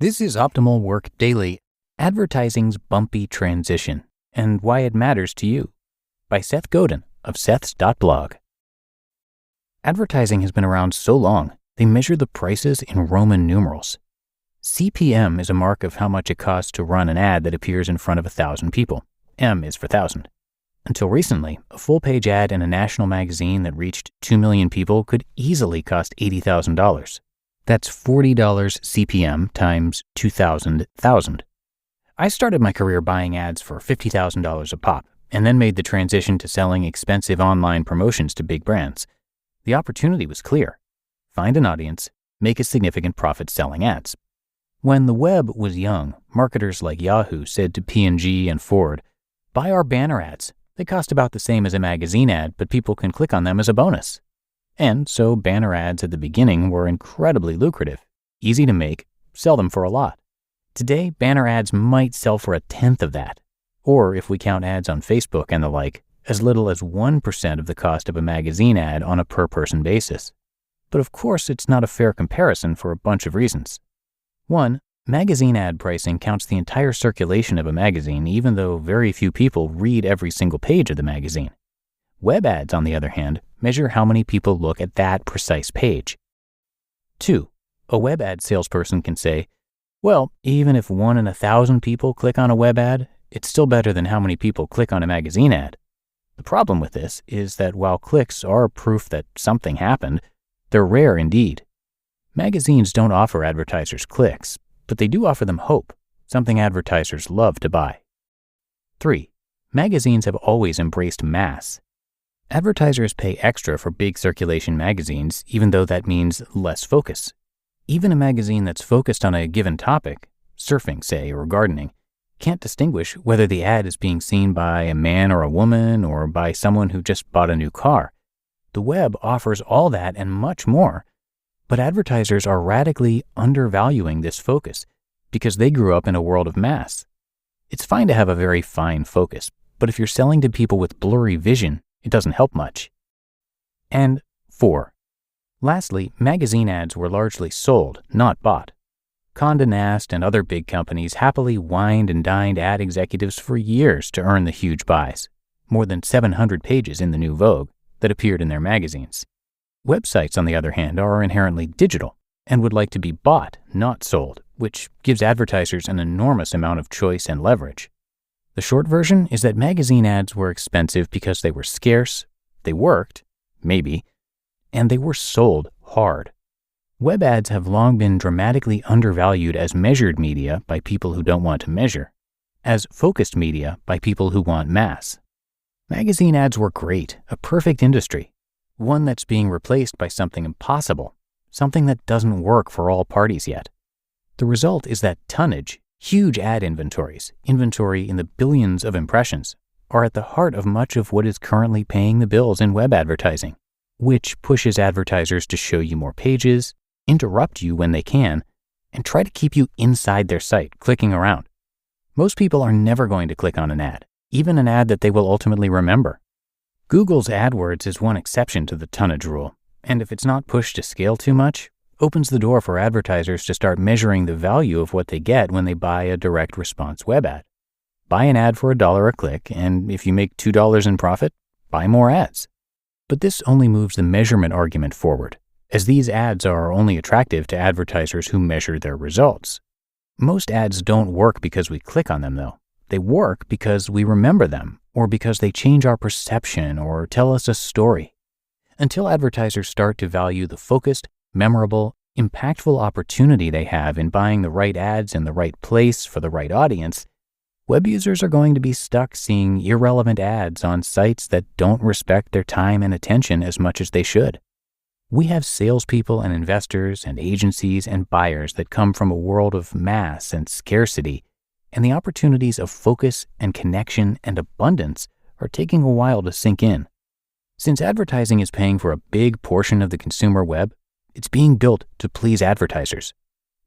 This is Optimal Work Daily, Advertising's Bumpy Transition, and Why It Matters to You, by Seth Godin of Seth's.blog. Advertising has been around so long, they measure the prices in Roman numerals. CPM is a mark of how much it costs to run an ad that appears in front of 1,000 people. M is for 1,000. Until recently, a full-page ad in a national magazine that reached 2 million people could easily cost $80,000. That's $40 CPM times 2,000. I started my career buying ads for $50,000 a pop, and then made the transition to selling expensive online promotions to big brands. The opportunity was clear. Find an audience, make a significant profit selling ads. When the web was young, marketers like Yahoo said to P&G and Ford, "Buy our banner ads. They cost about the same as a magazine ad, but people can click on them as a bonus." And so banner ads at the beginning were incredibly lucrative, easy to make, sell them for a lot. Today, banner ads might sell for 1/10 of that, or if we count ads on Facebook and the like, as little as 1% of the cost of a magazine ad on a per-person basis. But of course, it's not a fair comparison for a bunch of reasons. One, magazine ad pricing counts the entire circulation of a magazine, even though very few people read every single page of the magazine. Web ads, on the other hand, measure how many people look at that precise page. 2, a web ad salesperson can say, well, even if 1 in 1,000 people click on a web ad, it's still better than how many people click on a magazine ad. The problem with this is that while clicks are proof that something happened, they're rare indeed. Magazines don't offer advertisers clicks, but they do offer them hope, something advertisers love to buy. 3, magazines have always embraced mass. Advertisers pay extra for big circulation magazines, even though that means less focus. Even a magazine that's focused on a given topic, surfing, say, or gardening, can't distinguish whether the ad is being seen by a man or a woman or by someone who just bought a new car. The web offers all that and much more, but advertisers are radically undervaluing this focus because they grew up in a world of mass. It's fine to have a very fine focus, but if you're selling to people with blurry vision, it doesn't help much. And 4, lastly, magazine ads were largely sold, not bought. Condé Nast and other big companies happily wined and dined ad executives for years to earn the huge buys, more than 700 pages in the new Vogue, that appeared in their magazines. Websites, on the other hand, are inherently digital and would like to be bought, not sold, which gives advertisers an enormous amount of choice and leverage. The short version is that magazine ads were expensive because they were scarce, they worked, maybe, and they were sold hard. Web ads have long been dramatically undervalued as measured media by people who don't want to measure, as focused media by people who want mass. Magazine ads were great, a perfect industry, one that's being replaced by something impossible, something that doesn't work for all parties yet. The result is that tonnage, huge ad inventories, inventory in the billions of impressions, are at the heart of much of what is currently paying the bills in web advertising, which pushes advertisers to show you more pages, interrupt you when they can, and try to keep you inside their site, clicking around. Most people are never going to click on an ad, even an ad that they will ultimately remember. Google's AdWords is one exception to the tonnage rule, and if it's not pushed to scale too much, opens the door for advertisers to start measuring the value of what they get when they buy a direct response web ad. Buy an ad for $1 a click, and if you make $2 in profit, buy more ads. But this only moves the measurement argument forward, as these ads are only attractive to advertisers who measure their results. Most ads don't work because we click on them, though. They work because we remember them, or because they change our perception or tell us a story. Until advertisers start to value the focused, memorable, impactful opportunity they have in buying the right ads in the right place for the right audience, web users are going to be stuck seeing irrelevant ads on sites that don't respect their time and attention as much as they should. We have salespeople and investors and agencies and buyers that come from a world of mass and scarcity, and the opportunities of focus and connection and abundance are taking a while to sink in. Since advertising is paying for a big portion of the consumer web, it's being built to please advertisers.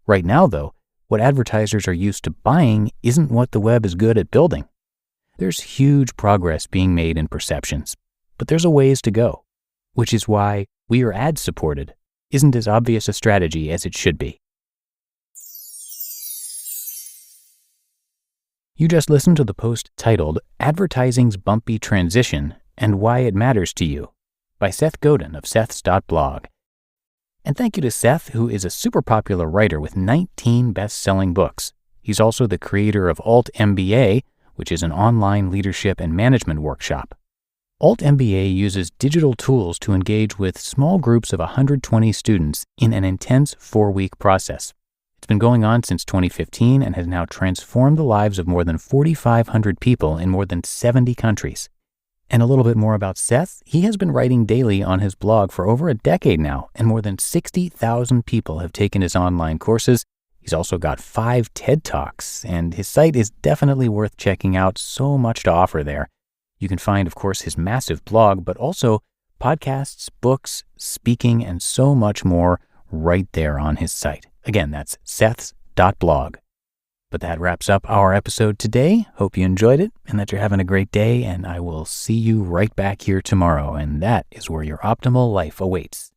Right now, though, what advertisers are used to buying isn't what the web is good at building. There's huge progress being made in perceptions, but there's a ways to go, which is why we are ad-supported isn't as obvious a strategy as it should be. You just listened to the post titled Advertising's Bumpy Transition and Why It Matters to You by Seth Godin of Seth's.blog. And thank you to Seth, who is a super popular writer with 19 best-selling books. He's also the creator of Alt MBA, which is an online leadership and management workshop. Alt MBA uses digital tools to engage with small groups of 120 students in an intense 4-week process. It's been going on since 2015 and has now transformed the lives of more than 4,500 people in more than 70 countries. And a little bit more about Seth. He has been writing daily on his blog for over a decade now, and more than 60,000 people have taken his online courses. He's also got 5 TED Talks, and his site is definitely worth checking out. So much to offer there. You can find, of course, his massive blog, but also podcasts, books, speaking, and so much more right there on his site. Again, that's Seth's.blog. But that wraps up our episode today. Hope you enjoyed it and that you're having a great day, and I will see you right back here tomorrow, and that is where your optimal life awaits.